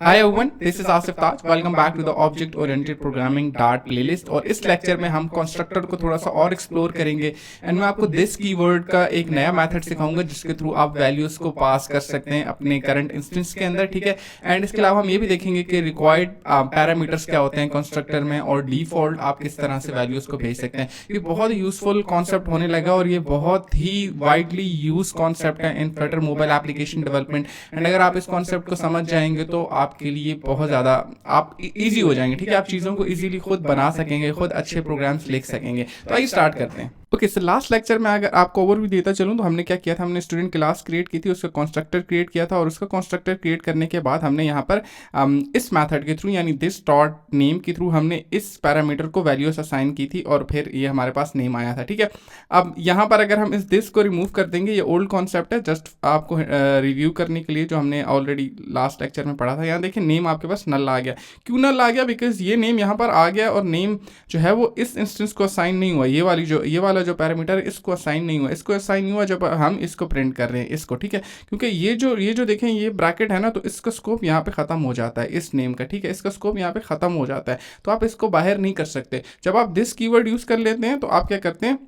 Hi everyone, this is axiftaj. Welcome back to the Object Oriented Programming Dart playlist। और इस lecture में हम constructor को थोड़ा सा और एक्सप्लोर करेंगे एंड मैं आपको दिस कीवर्ड का एक नया मेथड सिखाऊंगा जिसके थ्रू आप वैल्यूज को पास कर सकते हैं अपने करंट इंस्टेंस के अंदर, ठीक है। एंड इसके अलावा हम ये भी देखेंगे कि रिक्वायर्ड पैरामीटर्स क्या होते हैं कंस्ट्रक्टर में और डिफॉल्ट आप किस तरह से वैल्यूज को भेज सकते हैं। ये बहुत यूजफुल कॉन्सेप्ट होने लगा और ये बहुत ही वाइडली यूज कॉन्सेप्ट है इन Flutter mobile application development. And अगर आप इस कॉन्सेप्ट को समझ जाएंगे तो आपके लिए बहुत ज़्यादा आप इजी हो जाएंगे, ठीक है। आप चीज़ों को इजीली खुद बना सकेंगे, खुद अच्छे प्रोग्राम्स लिख सकेंगे। तो आइए स्टार्ट करते हैं। ओके, सो लास्ट लेक्चर में अगर आपको ओवरव्यू देता चलूँ तो हमने क्या किया था, हमने स्टूडेंट क्लास क्रिएट की थी, उसका कंस्ट्रक्टर क्रिएट किया था और उसका कंस्ट्रक्टर क्रिएट करने के बाद हमने यहाँ पर इस मेथड के थ्रू यानी दिस डॉट नेम के थ्रू हमने इस पैरामीटर को वैल्यूज असाइन की थी और फिर ये हमारे पास नेम आया था, ठीक है। अब यहाँ पर अगर हम इस दिस को रिमूव कर देंगे, ये ओल्ड कॉन्सेप्ट है, जस्ट आपको रिव्यू करने के लिए जो हमने ऑलरेडी लास्ट लेक्चर में पढ़ा था। यहाँ देखिए नेम आपके पास नल आ गया। क्यों नल आ गया? बिकॉज ये नेम यहाँ पर आ गया और नेम जो है वो इस इंस्टेंस को असाइन नहीं हुआ। ये वाला जो पैरामीटर है इसको असाइन नहीं हुआ। इसको असाइन नहीं हुआ जब हम इसको प्रिंट कर रहे हैं इसको, ठीक है। क्योंकि ये जो देखें ये ब्रैकेट है ना, तो इसका स्कोप यहाँ पे खत्म हो जाता है इस नेम का, ठीक है। इसका स्कोप यहाँ पे खत्म हो जाता है तो आप इसको बाहर नहीं कर सकते। जब आप दिस कीवर्ड यूज कर लेते हैं तो आप क्या करते हैं,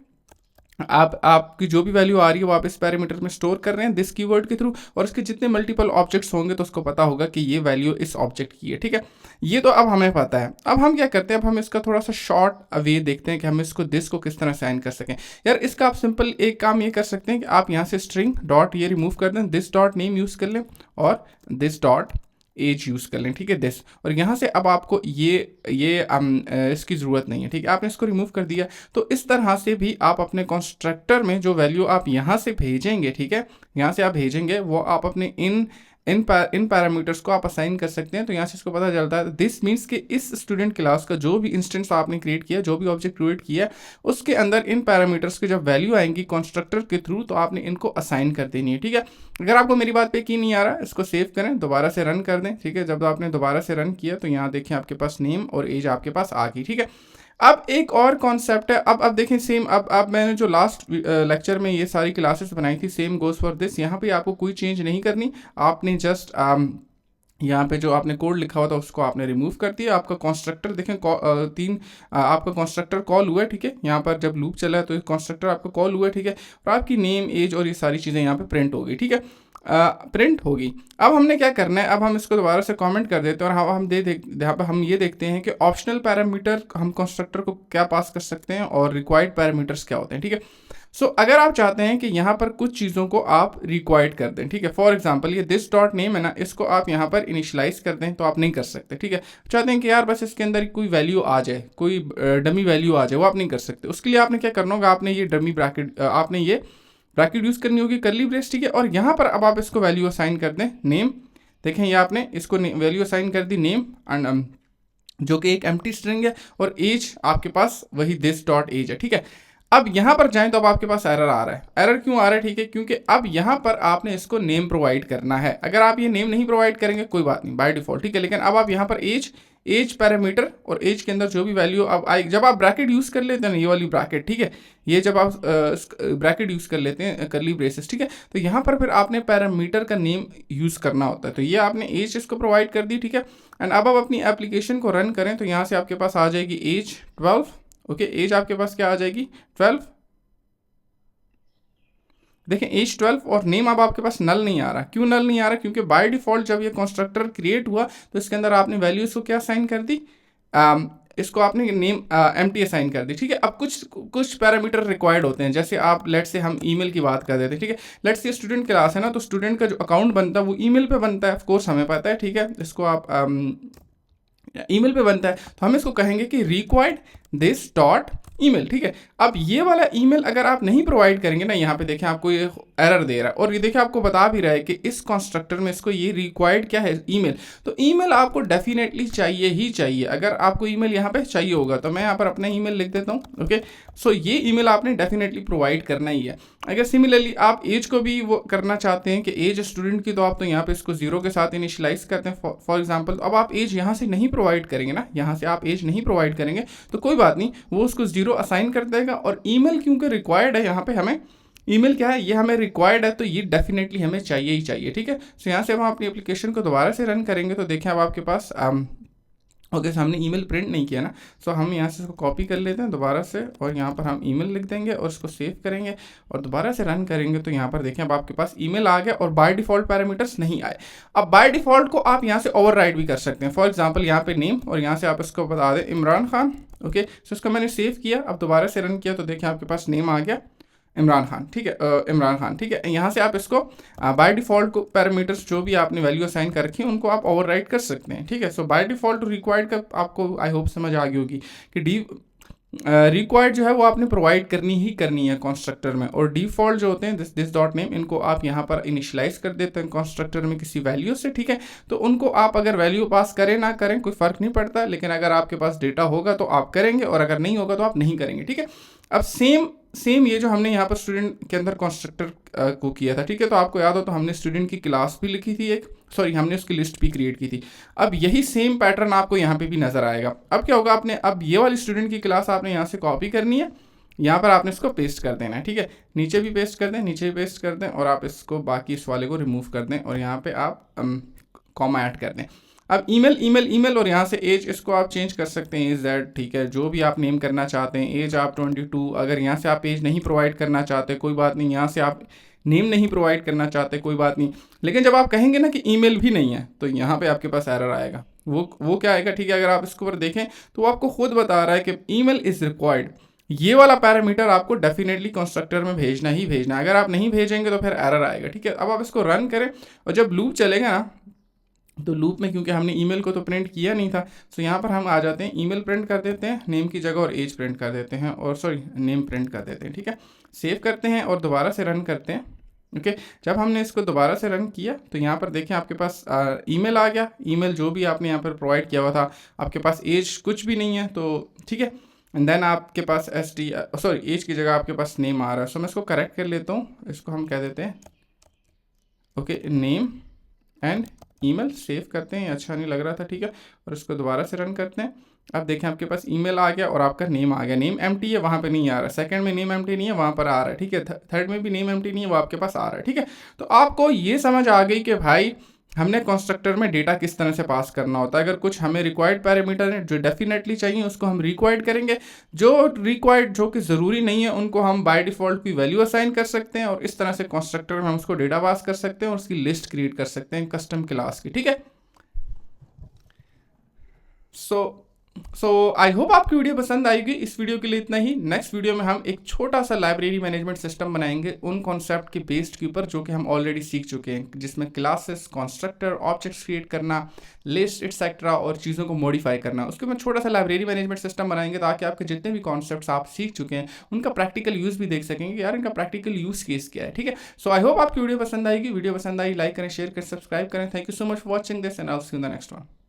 आपकी जो भी वैल्यू आ रही है वो आप इस पैरामीटर में स्टोर कर रहे हैं दिस कीवर्ड के थ्रू, और इसके जितने मल्टीपल ऑब्जेक्ट्स होंगे तो उसको पता होगा कि ये वैल्यू इस ऑब्जेक्ट की है, ठीक है। ये तो अब हमें पता है। अब हम क्या करते हैं, अब हम इसका थोड़ा सा शॉर्ट वे देखते हैं कि हम इसको दिस को किस तरह साइन कर सकें। यार इसका आप सिंपल एक काम ये कर सकते हैं कि आप यहाँ से स्ट्रिंग डॉट ये रिमूव कर दें, दिस डॉट नेम यूज कर लें और दिस डॉट एज यूज कर लें, ठीक है, दिस। और यहाँ से अब आपको ये इसकी ज़रूरत नहीं है, ठीक है। आपने इसको रिमूव कर दिया। तो इस तरह से भी आप अपने कंस्ट्रक्टर में जो वैल्यू आप यहाँ से भेजेंगे, ठीक है, यहाँ से आप भेजेंगे वो आप अपने इन पैरामीटर्स को आप असाइन कर सकते हैं। तो यहाँ से इसको पता चलता है दिस मीन्स कि इस स्टूडेंट क्लास का जो भी इंस्टेंस आपने क्रिएट किया, जो भी ऑब्जेक्ट क्रिएट किया, उसके अंदर इन पैरामीटर्स की जब वैल्यू आएंगी कंस्ट्रक्टर के थ्रू तो आपने इनको असाइन कर देनी है, ठीक है। अगर आपको मेरी बात पे यकीन नहीं आ रहा, इसको सेव करें, दोबारा से रन कर दें, ठीक है। जब आपने दोबारा से रन किया तो यहाँ देखें आपके पास नेम और एज आपके पास आ गई, ठीक है। अब एक और कॉन्सेप्ट है, अब देखें सेम, अब मैंने जो लास्ट लेक्चर में ये सारी क्लासेस बनाई थी, सेम गोज फॉर दिस। यहाँ पे आपको कोई चेंज नहीं करनी, आपने जस्ट यहाँ पे जो आपने कोड लिखा हुआ था उसको आपने रिमूव कर दिया। आपका कंस्ट्रक्टर देखें आपका कंस्ट्रक्टर कॉल हुआ है, ठीक है। यहाँ पर जब लूप चला है तो कंस्ट्रक्टर आपका कॉल हुआ है, ठीक है। और आपकी नेम एज और ये सारी चीज़ें यहाँ पे प्रिंट हो गई, ठीक है, प्रिंट होगी। अब हमने क्या करना है, अब हम इसको दोबारा से कमेंट कर देते हैं और यहाँ पर हम ये देखते हैं कि ऑप्शनल पैरामीटर हम कंस्ट्रक्टर को क्या पास कर सकते हैं और रिक्वायर्ड पैरामीटर्स क्या होते हैं, ठीक है। सो अगर आप चाहते हैं कि यहाँ पर कुछ चीज़ों को आप रिक्वायर्ड कर दें, ठीक है, फॉर एग्जांपल ये दिस डॉट नेम है ना, इसको आप यहाँ पर इनिशियलाइज कर दें तो आप नहीं कर सकते, ठीक है। चाहते हैं कि यार बस इसके अंदर कोई वैल्यू आ जाए, कोई डमी वैल्यू आ जाए, वो आप नहीं कर सकते। उसके लिए आपने क्या करना होगा, आपने ये डमी ब्रैकेट आपने ये ब्रैकेट यूज करनी होगी, कर्ली ब्रेस, ठीक है। और यहाँ पर अब आप इसको वैल्यू असाइन कर दें नेम। देखें ये आपने इसको वैल्यू असाइन कर दी नेम एंड जो कि एक एम्प्टी स्ट्रिंग है, और एज आपके पास वही दिस डॉट एज है, ठीक है। अब यहाँ पर जाएं तो अब आपके पास एरर आ रहा है। एरर क्यों आ रहा है, ठीक है, क्योंकि अब यहाँ पर आपने इसको नेम प्रोवाइड करना है। अगर आप ये नेम नहीं प्रोवाइड करेंगे कोई बात नहीं, बाय डिफॉल्ट, ठीक है। लेकिन अब आप यहाँ पर एज पैरामीटर और एज के अंदर जो भी वैल्यू अब आई, जब आप ब्रैकेट यूज कर लेते हैं ना, ये वाली ब्रैकेट, ठीक है, ये जब आप ब्रैकेट यूज कर लेते हैं कर्ली ब्रेसेस, ठीक है, तो यहाँ पर फिर आपने पैरामीटर का नेम यूज करना होता है। तो ये आपने एज इसको प्रोवाइड कर दी, ठीक है। एंड अब आप अपनी एप्लीकेशन को रन करें तो यहाँ से आपके पास आ जाएगी एज 12, ओके, एज आपके पास क्या आ जाएगी 12। देखें एज 12 और नेम अब आपके पास नल नहीं आ रहा। क्यों नल नहीं आ रहा? क्योंकि बाय डिफॉल्ट जब ये कंस्ट्रक्टर क्रिएट हुआ तो इसके अंदर आपने वैल्यूज को क्या असाइन कर दी, इसको आपने नेम एम्प्टी असाइन कर दी, ठीक है। अब कुछ पैरामीटर रिक्वायर्ड होते हैं, जैसे आप लेट से हम ईमेल की बात कर देते हैं, ठीक है। लेट से स्टूडेंट क्लास है ना, तो स्टूडेंट का जो अकाउंट बनता है वो ईमेल पे बनता है, ऑफ कोर्स हमें पता है, ठीक है। इसको आप ईमेल पे बनता है तो हम इसको कहेंगे कि रिक्वायर्ड दिस डॉट ईमेल, ठीक है। अब ये वाला ईमेल अगर आप नहीं प्रोवाइड करेंगे ना, यहाँ पे देखें आपको ये एरर दे रहा है और ये देखिए आपको बता भी रहा है कि इस कंस्ट्रक्टर में इसको ये रिक्वायर्ड क्या है, ईमेल। तो ईमेल आपको डेफिनेटली चाहिए ही चाहिए। अगर आपको ईमेल यहाँ पे चाहिए होगा तो मैं यहाँ पर अपना ईमेल लिख देता हूँ, ओके। सो ये ईमेल आपने डेफिनेटली प्रोवाइड करना ही है। अगर सिमिलरली आप एज को भी वो करना चाहते हैं कि एज स्टूडेंट की, तो आप तो यहाँ पे इसको 0 के साथ इनिशियलाइज करते हैं फॉर एग्जाम्पल। अब आप एज यहाँ से नहीं प्रोवाइड करेंगे ना, यहाँ से आप एज नहीं प्रोवाइड करेंगे तो कोई बात नहीं, वो उसको 0 असाइन कर देगा। और ईमेल क्योंकि रिक्वायर्ड है यहाँ पे हमें, ईमेल क्या है, ये हमें रिक्वायर्ड है, तो ये डेफिनेटली हमें चाहिए ही चाहिए, ठीक है। सो यहाँ से हम अपनी एप्लीकेशन को दोबारा से रन करेंगे तो देखें अब आपके पास ओके हमने ईमेल प्रिंट नहीं किया ना, सो हम यहाँ से इसको कॉपी कर लेते हैं दोबारा से और यहाँ पर हम ईमेल लिख देंगे और इसको सेव करेंगे और दोबारा से रन करेंगे तो यहाँ पर देखें अब आपके पास ईमेल आ गया और बाय डिफ़ॉल्ट पैरामीटर्स नहीं आए। अब बाय डिफ़ॉल्ट को आप यहाँ से ओवरराइड भी कर सकते हैं। फॉर एग्जांपल यहाँ पे नेम और यहाँ से आप इसको बता दें इमरान खान। ओके सो इसको मैंने सेव किया, अब दोबारा से रन किया तो देखें आपके पास नेम आ गया इमरान खान, ठीक है, इमरान खान, ठीक है। यहाँ से आप इसको बाय डिफ़ॉल्ट को पैरामीटर्स जो भी आपने वैल्यू असाइन कर रखी है उनको आप ओवरराइड कर सकते हैं, ठीक है। सो बाय डिफ़ॉल्ट रिक्वायर्ड का आपको आई होप समझ आ गई होगी कि रिक्वायर्ड जो है वो आपने प्रोवाइड करनी ही करनी है कंस्ट्रक्टर में, और डिफ़ॉल्ट जो होते हैं दिस डॉट नेम इनको आप यहाँ पर इनिशियलाइज कर देते हैं कंस्ट्रक्टर में किसी वैल्यू से, ठीक है। तो उनको आप अगर वैल्यू पास करें ना करें कोई फ़र्क नहीं पड़ता, लेकिन अगर आपके पास डेटा होगा तो आप करेंगे और अगर नहीं होगा तो आप नहीं करेंगे, ठीक है। अब सेम ये जो हमने यहाँ पर स्टूडेंट के अंदर कंस्ट्रक्टर को किया था, ठीक है, तो आपको याद हो तो हमने स्टूडेंट की क्लास भी लिखी थी हमने उसकी लिस्ट भी क्रिएट की थी। अब यही सेम पैटर्न आपको यहाँ पे भी नजर आएगा। अब क्या होगा, आपने अब ये वाली स्टूडेंट की क्लास आपने यहाँ से कॉपी करनी है, यहाँ पर आपने इसको पेस्ट कर देना है, ठीक है। नीचे भी पेस्ट कर दें, नीचे भी पेस्ट कर दें और आप इसको बाकी इस वाले को रिमूव कर दें और यहाँ पे आप कॉमा ऐड कर दें। अब ईमेल और यहाँ से एज इसको आप चेंज कर सकते हैं एज दैट, ठीक है, जो भी आप नेम करना चाहते हैं। एज आप 22, अगर यहाँ से आप एज नहीं प्रोवाइड करना चाहते कोई बात नहीं, यहाँ से आप नेम नहीं प्रोवाइड करना चाहते कोई बात नहीं, लेकिन जब आप कहेंगे ना कि ईमेल भी नहीं है तो यहाँ पे आपके पास एरर आएगा। वो क्या आएगा, ठीक है, अगर आप इसके ऊपर देखें तो आपको खुद बता रहा है कि ईमेल इज़ रिक्वायर्ड। ये वाला पैरामीटर आपको डेफिनेटली कंस्ट्रक्टर में भेजना ही भेजना है, अगर आप नहीं भेजेंगे तो फिर एरर आएगा, ठीक है। अब आप इसको रन करें और जब लूप चलेगा ना तो लूप में क्योंकि हमने ईमेल को तो प्रिंट किया नहीं था, सो यहाँ पर हम आ जाते हैं, ईमेल प्रिंट कर देते हैं नेम की जगह और एज प्रिंट कर देते हैं, और सॉरी नेम प्रिंट कर देते हैं, ठीक है। सेव करते हैं और दोबारा से रन करते हैं। ओके जब हमने इसको दोबारा से रन किया तो यहाँ पर देखें आपके पास ईमेल आ गया, ईमेल जो भी आपने यहाँ पर प्रोवाइड किया हुआ था, आपके पास एज कुछ भी नहीं है, तो ठीक है। एंड देन आपके पास एज की जगह आपके पास नेम आ रहा है। सो मैं इसको करेक्ट कर लेता हूँ, इसको हम कह देते हैं okay name and email. Save करते हैं, अच्छा नहीं लग रहा था, ठीक है, और इसको दोबारा से रन करते हैं। अब देखें आपके पास ईमेल आ गया और आपका नेम आ गया। नेम एम्प्टी है, वहाँ पे नहीं आ रहा, सेकंड में नेम एम्प्टी नहीं है, वहाँ पर आ रहा है, ठीक है, थर्ड में भी नेम एम्प्टी नहीं है, वो आपके पास आ रहा है, ठीक है। तो आपको ये समझ आ गई कि भाई हमने कंस्ट्रक्टर में डेटा किस तरह से पास करना होता है। अगर कुछ हमें रिक्वायर्ड पैरामीटर है जो डेफिनेटली चाहिए उसको हम रिक्वायर्ड करेंगे, जो कि ज़रूरी नहीं है उनको हम बाय डिफ़ॉल्ट की वैल्यू असाइन कर सकते हैं, और इस तरह से कंस्ट्रक्टर में हम उसको डेटा पास कर सकते हैं और उसकी लिस्ट क्रिएट कर सकते हैं कस्टम क्लास की, ठीक है। सो आई होप आपकी वीडियो पसंद आएगी। इस वीडियो के लिए इतना ही। नेक्स्ट वीडियो में हम एक छोटा सा लाइब्रेरी मैनेजमेंट सिस्टम बनाएंगे उन कॉन्सेप्ट के बेस्ड के ऊपर जो कि हम ऑलरेडी सीख चुके हैं, जिसमें क्लासेस, कंस्ट्रक्टर, ऑब्जेक्ट्स क्रिएट करना, लिस्ट एटसेट्रा और चीज़ों को मॉडिफाई करना, उसके ऊपर छोटा सा लाइब्रेरी मैनेजमेंट सिस्टम बनाएंगे ताकि आपके जितने भी कॉन्सेप्ट्स आप सीख चुके हैं उनका प्रैक्टिकल यूज़ भी देख सकेंगे कि यार इनका प्रैक्टिकल यूज़ केस क्या है, ठीक है। सो आई होप आपकी वीडियो पसंद आएगी। वीडियो पसंद आई लाइक करें, शेयर करें, सब्सक्राइब करें। Thank you so much for watching this and I will see you in the next one.